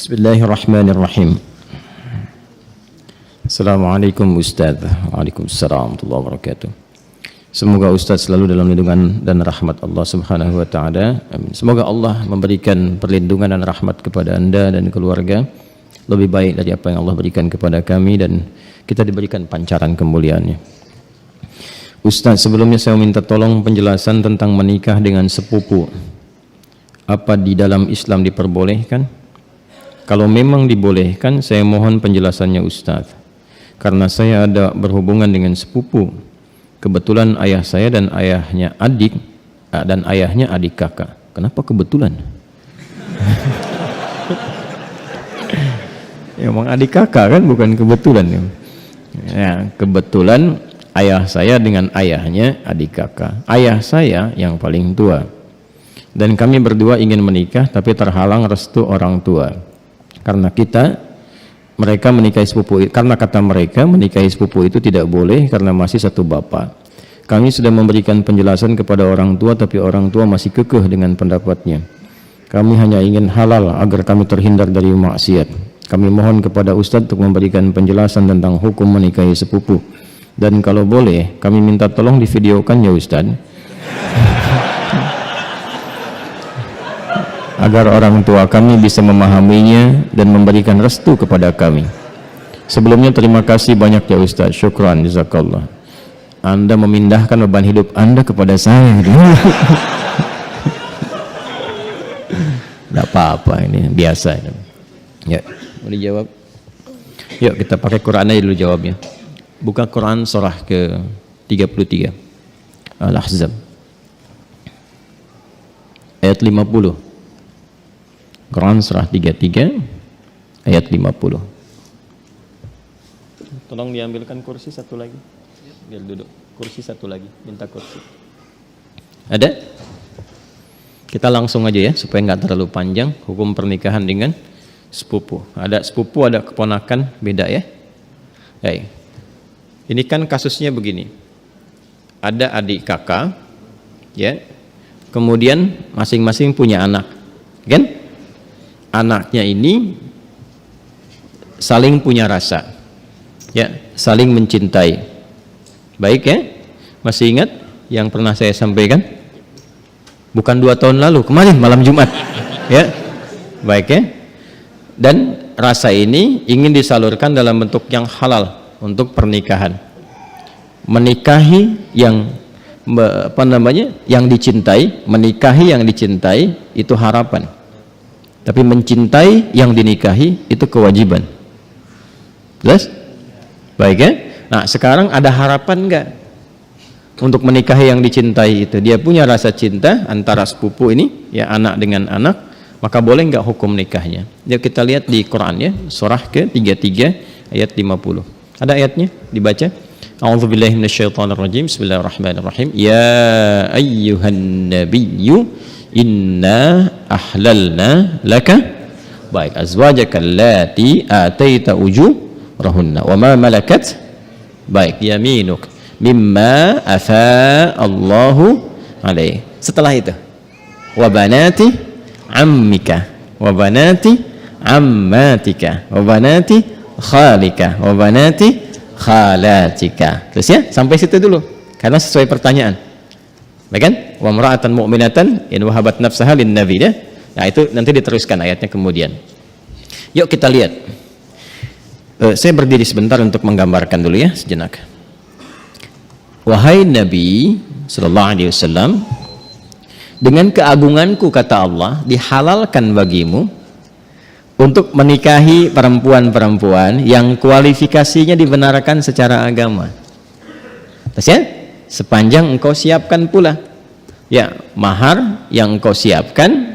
Bismillahirrahmanirrahim. Assalamualaikum Ustaz. Waalaikumsalam warahmatullahi wabarakatuh. Semoga Ustaz selalu dalam lindungan dan rahmat Allah Subhanahu wa taala. Amin. Semoga Allah memberikan perlindungan dan rahmat kepada Anda dan keluarga lebih baik dari apa yang Allah berikan kepada kami, dan kita diberikan pancaran kemuliaannya. Ustaz, sebelumnya saya minta tolong penjelasan tentang menikah dengan sepupu. Apa di dalam Islam diperbolehkan? Kalau memang dibolehkan, saya mohon penjelasannya Ustaz. Karena saya ada berhubungan dengan sepupu. Kebetulan ayah saya dan ayahnya adik, dan ayahnya adik kakak. Kenapa kebetulan? Ya, emang adik kakak kan, bukan kebetulan. Ya, kebetulan ayah saya dengan ayahnya adik kakak. Ayah saya yang paling tua. Dan kami berdua ingin menikah, tapi terhalang restu orang tua. Karena mereka menikahi sepupu, karena kata mereka menikahi sepupu itu tidak boleh karena masih satu bapak. Kami sudah memberikan penjelasan kepada orang tua, tapi orang tua masih kekeh dengan pendapatnya. Kami hanya ingin halal agar kami terhindar dari maksiat. Kami mohon kepada Ustadz untuk memberikan penjelasan tentang hukum menikahi sepupu. Dan kalau boleh, kami minta tolong divideokan ya Ustadz, agar orang tua kami bisa memahaminya dan memberikan restu kepada kami. Sebelumnya terima kasih banyak ya Ustaz. Syukran, jazakallah. Anda memindahkan beban hidup Anda kepada saya. Tidak apa-apa, ini biasa. Ya, mau dijawab? Yuk kita pakai Quran aja dulu jawabnya. Buka Quran surah ke 33 Al-Ahzab ayat 50. Quran surah 33 ayat 50. Tolong diambilkan kursi satu lagi. Biar duduk. Kursi satu lagi. Minta kursi. Ada? Kita langsung aja ya supaya nggak terlalu panjang. Hukum pernikahan dengan sepupu. Ada sepupu, ada keponakan, beda ya. Hey. Ini kan kasusnya begini. Ada adik kakak, ya. Kemudian masing-masing punya anak, kan? Anaknya ini saling punya rasa, ya, saling mencintai. Baik ya, masih ingat yang pernah saya sampaikan? Bukan 2 tahun lalu, kemarin malam Jumat, ya, baik ya. Dan rasa ini ingin disalurkan dalam bentuk yang halal untuk pernikahan. Menikahi yang yang dicintai, menikahi yang dicintai itu harapan. Tapi mencintai yang dinikahi itu kewajiban. Jelas? Baik ya? Nah sekarang ada harapan enggak untuk menikahi yang dicintai itu? Dia punya rasa cinta antara sepupu ini, ya, anak dengan anak, maka boleh enggak hukum nikahnya? Yuk kita lihat di Quran ya, surah ke-33 ayat 50. Ada ayatnya? Dibaca. A'udzubillahi minasyaitonirrajim. Bismillahirrahmanirrahim. Ya ayyuhan nabiyyu inna ahlalna laka baik azwajaka allati ataita ujurahunna wa ma malakat baik yaminuk mimma afa Allahu alaih. Setelah itu wa banati ammika wa banati ammatika wa banati khalika wa banati khalatika. Terus ya, sampai situ dulu karena sesuai pertanyaan. Baik kan? Wa mar'atan mu'minatan in wahabat nafsaha lin nabi ya. Nah, itu nanti diteruskan ayatnya kemudian. Yuk kita lihat. Saya berdiri sebentar untuk menggambarkan dulu ya sejenak. Wahai Nabi sallallahu alaihi wasallam, dengan keagunganku kata Allah, dihalalkan bagimu untuk menikahi perempuan-perempuan yang kualifikasinya dibenarkan secara agama. Terus ya? Sepanjang engkau siapkan pula, ya, mahar yang engkau siapkan,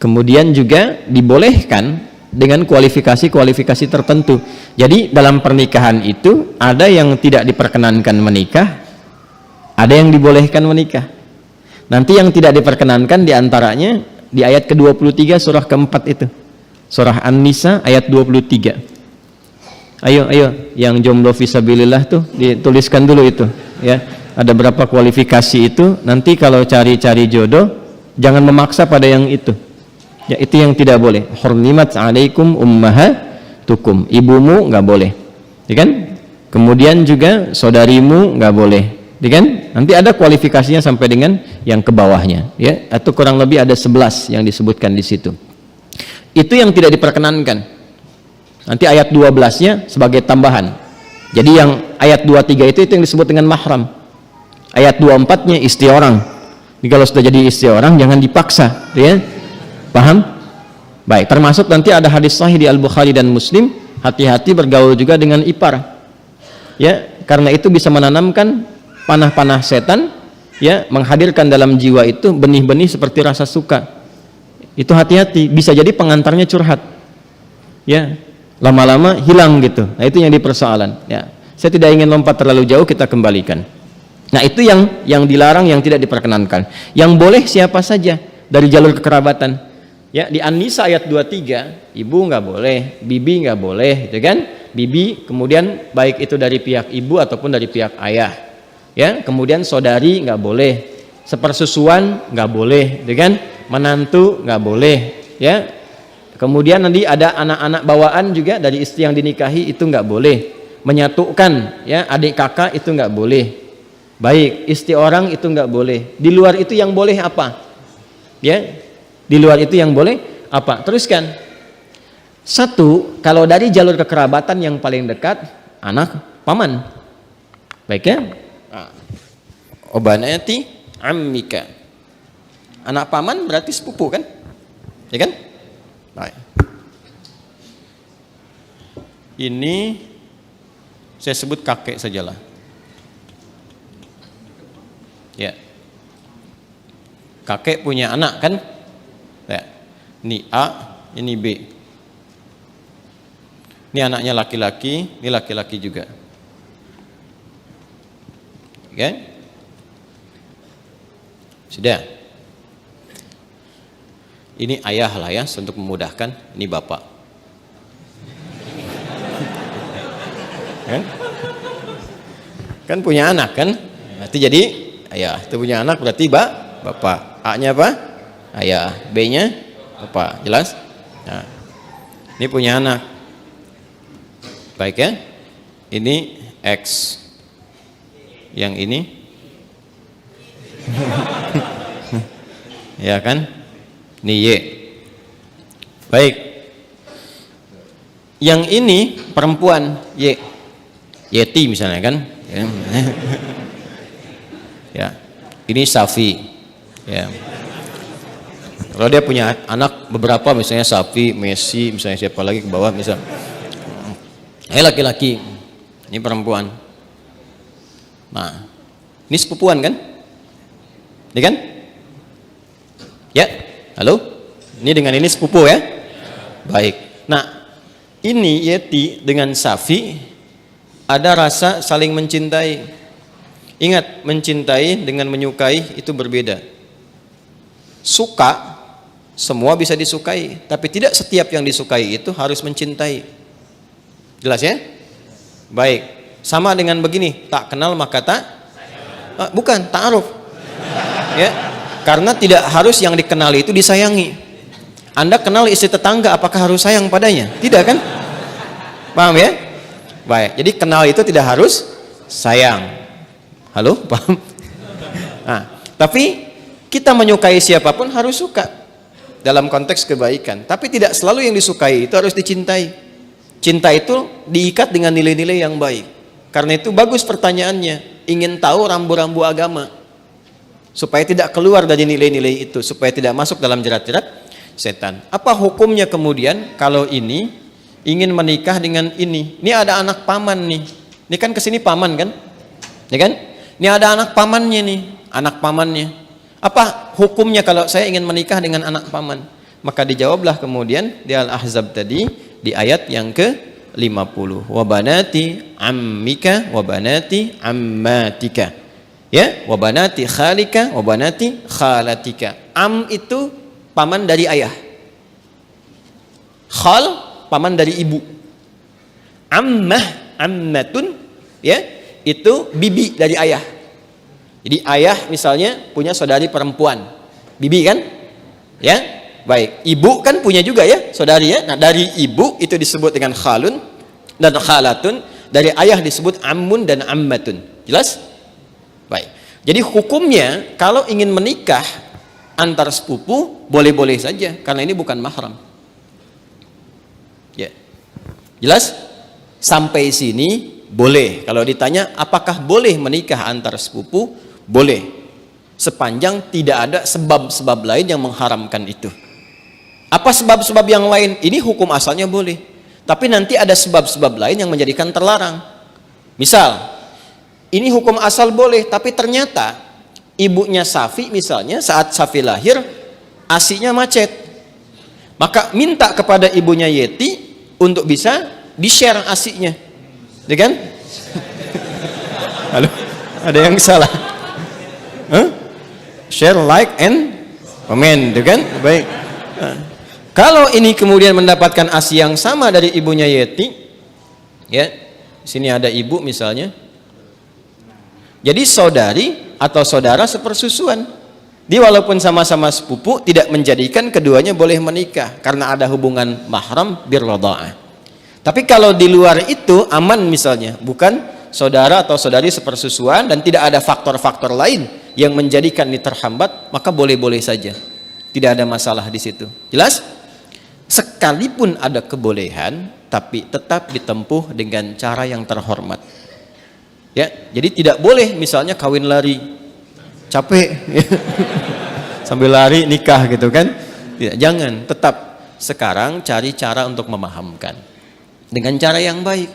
kemudian juga dibolehkan dengan kualifikasi-kualifikasi tertentu. Jadi dalam pernikahan itu ada yang tidak diperkenankan menikah, ada yang dibolehkan menikah. Nanti yang tidak diperkenankan diantaranya di ayat ke-23 surah keempat itu, surah An-Nisa ayat 23. Ayo yang jomblo fisabilillah tuh dituliskan dulu itu ya, ada berapa kualifikasi itu. Nanti kalau cari-cari jodoh jangan memaksa pada yang itu Ya, itu yang tidak boleh. Hurrimat 'alaikum ummahatukum. Ibumu nggak boleh. Ya kan? Kemudian juga saudarimu nggak boleh. Ya kan? Nanti ada kualifikasinya sampai dengan yang ke bawahnya, ya. Atau kurang lebih ada 11 yang disebutkan di situ. Itu yang tidak diperkenankan. Nanti ayat 12-nya sebagai tambahan. Jadi yang ayat 23 itu yang disebut dengan mahram. Ayat 24-nya istri orang. Jadi kalau sudah jadi istri orang jangan dipaksa, ya. Paham? Baik, termasuk nanti ada hadis sahih di Al-Bukhari dan Muslim, hati-hati bergaul juga dengan ipar. Ya, karena itu bisa menanamkan panah-panah setan, ya, menghadirkan dalam jiwa itu benih-benih seperti rasa suka. Itu hati-hati, bisa jadi pengantarnya curhat. Ya, lama-lama hilang gitu. Nah, itu yang dipersoalan, ya. Saya tidak ingin lompat terlalu jauh, kita kembalikan. Nah, itu yang dilarang, yang tidak diperkenankan. Yang boleh siapa saja dari jalur kekerabatan. Ya, di An-Nisa ayat 23, ibu nggak boleh, bibi nggak boleh, gitu kan? Bibi, kemudian baik itu dari pihak ibu ataupun dari pihak ayah. Ya, kemudian saudari nggak boleh, sepersusuan nggak boleh, gitu kan? Menantu nggak boleh, ya. Kemudian nanti ada anak-anak bawaan juga dari istri yang dinikahi, itu nggak boleh. Menyatukan, ya, adik kakak itu nggak boleh. Baik, istri orang itu nggak boleh. Di luar itu yang boleh apa? Ya. Di luar itu yang boleh apa? Teruskan. Satu, kalau dari jalur kekerabatan yang paling dekat, anak paman. Baik, ya. Obanati ammika. Anak paman berarti sepupu kan? Ya kan? Baik. Ini saya sebut kakek sajalah. Ya. Kakek punya anak kan? Ya. Ini A, ini B. Ini anaknya laki-laki, ini laki-laki juga. Oke? Sudah. Ini ayah lah ya, untuk memudahkan. Ini bapak. Kan punya anak kan? Berarti jadi ayah. Itu punya anak berarti bapak. A-nya apa? Ayah, B-nya bapak. Jelas? Nah, ini punya anak. Baik, ya. Ini X. Yang ini ya kan? Ini Y. Baik. Yang ini perempuan Y. Yeti misalnya kan? Ya. Ini Safi. Ya. Kalau dia punya anak beberapa, misalnya Safi, Messi, misalnya siapa lagi ke bawah, misal. Laki-laki, ini perempuan. Nah, ini sepupuan kan? Ini kan? Ya, halo? Ini dengan ini sepupu ya? Baik. Nah, ini Yeti dengan Safi ada rasa saling mencintai. Ingat, mencintai dengan menyukai itu berbeda. Suka semua bisa disukai, tapi tidak setiap yang disukai itu harus mencintai. Jelas ya? Baik. Sama dengan begini, tak kenal maka tak bukan ta'aruf. Ya. Karena tidak harus yang dikenali itu disayangi. Anda kenal istri tetangga, apakah harus sayang padanya? Tidak kan? Paham ya? Baik. Jadi kenal itu tidak harus sayang. Halo, paham? Nah, tapi kita menyukai siapapun harus suka dalam konteks kebaikan, tapi tidak selalu yang disukai itu harus dicintai. Cinta itu diikat dengan nilai-nilai yang baik. Karena itu bagus pertanyaannya, ingin tahu rambu-rambu agama supaya tidak keluar dari nilai-nilai itu, supaya tidak masuk dalam jerat-jerat setan. Apa hukumnya kemudian kalau ini ingin menikah dengan ini? Ini ada anak paman nih. Ini kan kesini paman kan? Ya kan? Ini ada anak pamannya nih, anak pamannya. Apa hukumnya kalau saya ingin menikah dengan anak paman? Maka dijawablah kemudian di Al-Ahzab tadi di ayat yang ke-50. Wa banati ammika wa banati ammatika. Ya, wa banati khalika wa banati khalatika. Am itu paman dari ayah. Khal paman dari ibu. Ammah, ammatun, ya, itu bibi dari ayah. Jadi ayah misalnya punya saudari perempuan, bibi kan? Ya. Baik, ibu kan punya juga ya, saudari ya. Nah, dari ibu itu disebut dengan khalun dan khalatun, dari ayah disebut ammun dan ammatun. Jelas? Baik. Jadi hukumnya kalau ingin menikah antar sepupu boleh-boleh saja karena ini bukan mahram. Ya. Jelas? Sampai sini boleh. Kalau ditanya apakah boleh menikah antar sepupu? Boleh. Sepanjang tidak ada sebab-sebab lain yang mengharamkan itu. Apa sebab-sebab yang lain? Ini hukum asalnya boleh. Tapi nanti ada sebab-sebab lain yang menjadikan terlarang. Misal, ini hukum asal boleh, tapi ternyata ibunya Safi misalnya saat Safi lahir, ASINya macet. Maka minta kepada ibunya Yeti untuk bisa di-share ASINya. Ya kan? Halo? Ada yang salah? Huh? Share, like, and comment, ya kan? Baik. Kalau ini kemudian mendapatkan ASI yang sama dari ibunya Yeti, ya, sini ada ibu misalnya, jadi saudari atau saudara sepersusuan, dia walaupun sama-sama sepupu tidak menjadikan keduanya boleh menikah karena ada hubungan mahram birradha'ah. Tapi kalau di luar itu aman misalnya, bukan saudara atau saudari sepersusuan dan tidak ada faktor-faktor lain yang menjadikan ini terhambat, maka boleh-boleh saja, tidak ada masalah di situ. Jelas? Sekalipun ada kebolehan, tapi tetap ditempuh dengan cara yang terhormat. Ya, jadi tidak boleh misalnya kawin lari, capek, sambil lari nikah gitu kan? Tidak, jangan. Tetap sekarang cari cara untuk memahamkan dengan cara yang baik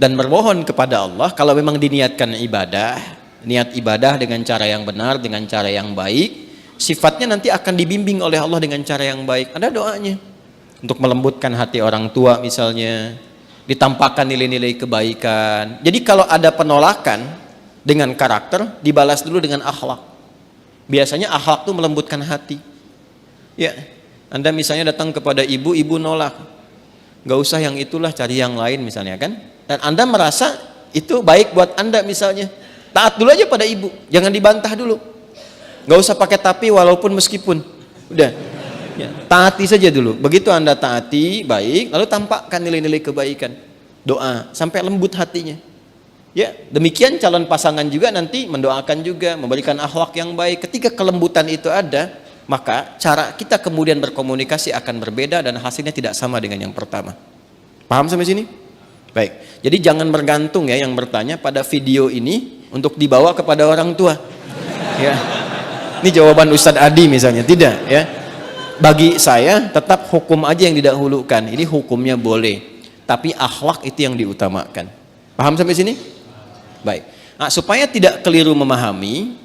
dan bermohon kepada Allah. Kalau memang diniatkan ibadah, niat ibadah dengan cara yang benar, dengan cara yang baik, sifatnya nanti akan dibimbing oleh Allah dengan cara yang baik. Ada doanya. Untuk melembutkan hati orang tua misalnya, ditampakkan nilai-nilai kebaikan. Jadi kalau ada penolakan dengan karakter, dibalas dulu dengan akhlak. Biasanya akhlak itu melembutkan hati. Ya, Anda misalnya datang kepada ibu, ibu nolak, nggak usah yang itulah, cari yang lain misalnya kan. Dan Anda merasa itu baik buat Anda misalnya, taat dulu aja pada ibu, jangan dibantah dulu. Nggak usah pakai tapi walaupun meskipun, udah. Ya, taati saja dulu. Begitu Anda taati baik, lalu tampakkan nilai-nilai kebaikan, doa sampai lembut hatinya. Ya, demikian calon pasangan juga nanti mendoakan juga, memberikan akhlak yang baik. Ketika kelembutan itu ada, maka cara kita kemudian berkomunikasi akan berbeda dan hasilnya tidak sama dengan yang pertama. Paham sampai sini? Baik. Jadi jangan bergantung ya yang bertanya pada video ini untuk dibawa kepada orang tua. Ya. Ini jawaban Ustadz Adi misalnya, tidak ya. Bagi saya tetap hukum aja yang didahulukan. Ini hukumnya boleh, tapi akhlak itu yang diutamakan. Paham sampai sini? Baik. Nah, supaya tidak keliru memahami,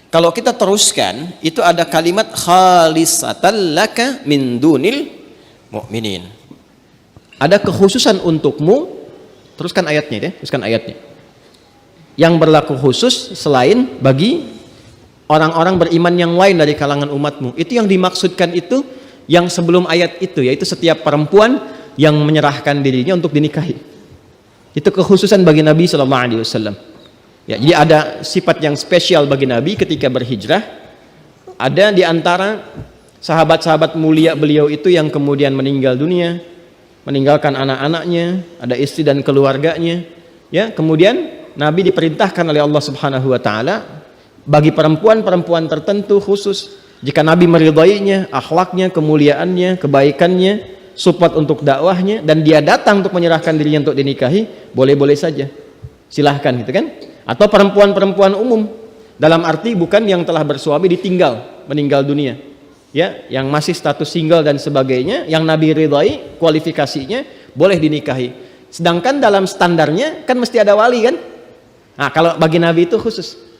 kalau kita teruskan itu ada kalimat khalisatan laka min dunil mu'minin. Ada kekhususan untukmu. Teruskan ayatnya ya, teruskan ayatnya. Yang berlaku khusus selain bagi orang-orang beriman yang lain dari kalangan umatmu. Itu yang dimaksudkan itu yang sebelum ayat itu, yaitu setiap perempuan yang menyerahkan dirinya untuk dinikahi. Itu kekhususan bagi Nabi SAW. Ya, jadi ada sifat yang spesial bagi Nabi ketika berhijrah. Ada di antara sahabat-sahabat mulia beliau itu yang kemudian meninggal dunia, meninggalkan anak-anaknya, ada istri dan keluarganya. Ya, kemudian Nabi diperintahkan oleh Allah Subhanahu wa taala bagi perempuan-perempuan tertentu khusus, jika Nabi meridainya, akhlaknya, kemuliaannya, kebaikannya, support untuk dakwahnya, dan dia datang untuk menyerahkan dirinya untuk dinikahi, boleh-boleh saja, silahkan gitu kan. Atau perempuan-perempuan umum, dalam arti bukan yang telah bersuami ditinggal, meninggal dunia, ya, yang masih status single dan sebagainya, yang Nabi ridai kualifikasinya boleh dinikahi. Sedangkan dalam standarnya kan mesti ada wali kan. Nah, kalau bagi Nabi itu khusus.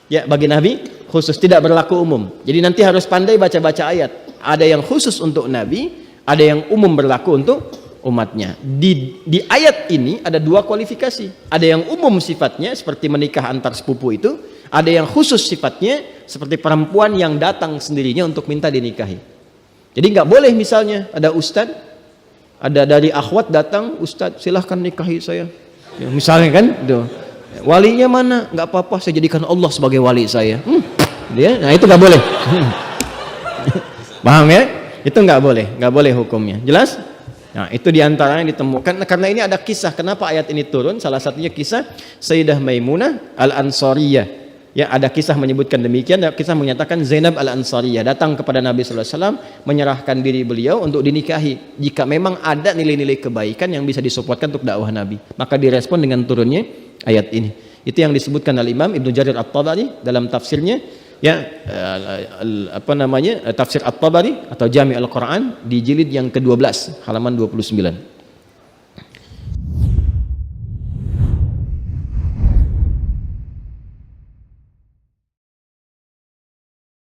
Ya, bagi Nabi khusus, tidak berlaku umum. Jadi nanti harus pandai baca-baca ayat. Ada yang khusus untuk Nabi, ada yang umum berlaku untuk umatnya. Di ayat ini ada dua kualifikasi. Ada yang umum sifatnya seperti menikah antar sepupu itu, ada yang khusus sifatnya seperti perempuan yang datang sendirinya untuk minta dinikahi. Jadi nggak boleh misalnya ada ustadz, ada dari akhwat datang, ustadz silahkan nikahi saya. Ya, misalnya kan, tuh. Walinya mana? Nggak apa-apa, saya jadikan Allah sebagai wali saya. Dia, nah itu nggak boleh. Paham ya? Itu nggak boleh hukumnya. Jelas? Nah, itu diantara yang ditemukan. Karena ini ada kisah kenapa ayat ini turun. Salah satunya kisah Sayyidah Maimunah Al-Ansariyah. Ya, ada kisah menyebutkan demikian. Ada kisah menyatakan Zainab Al-Ansariyah datang kepada Nabi sallallahu alaihi wasallam menyerahkan diri beliau untuk dinikahi. Jika memang ada nilai-nilai kebaikan yang bisa disupportkan untuk dakwah Nabi, maka direspon dengan turunnya ayat ini. Itu yang disebutkan oleh Imam Ibnu Jarir At-Tabari dalam tafsirnya, ya, tafsir At-Tabari atau Jami' Al-Quran di jilid yang ke-12 halaman 29.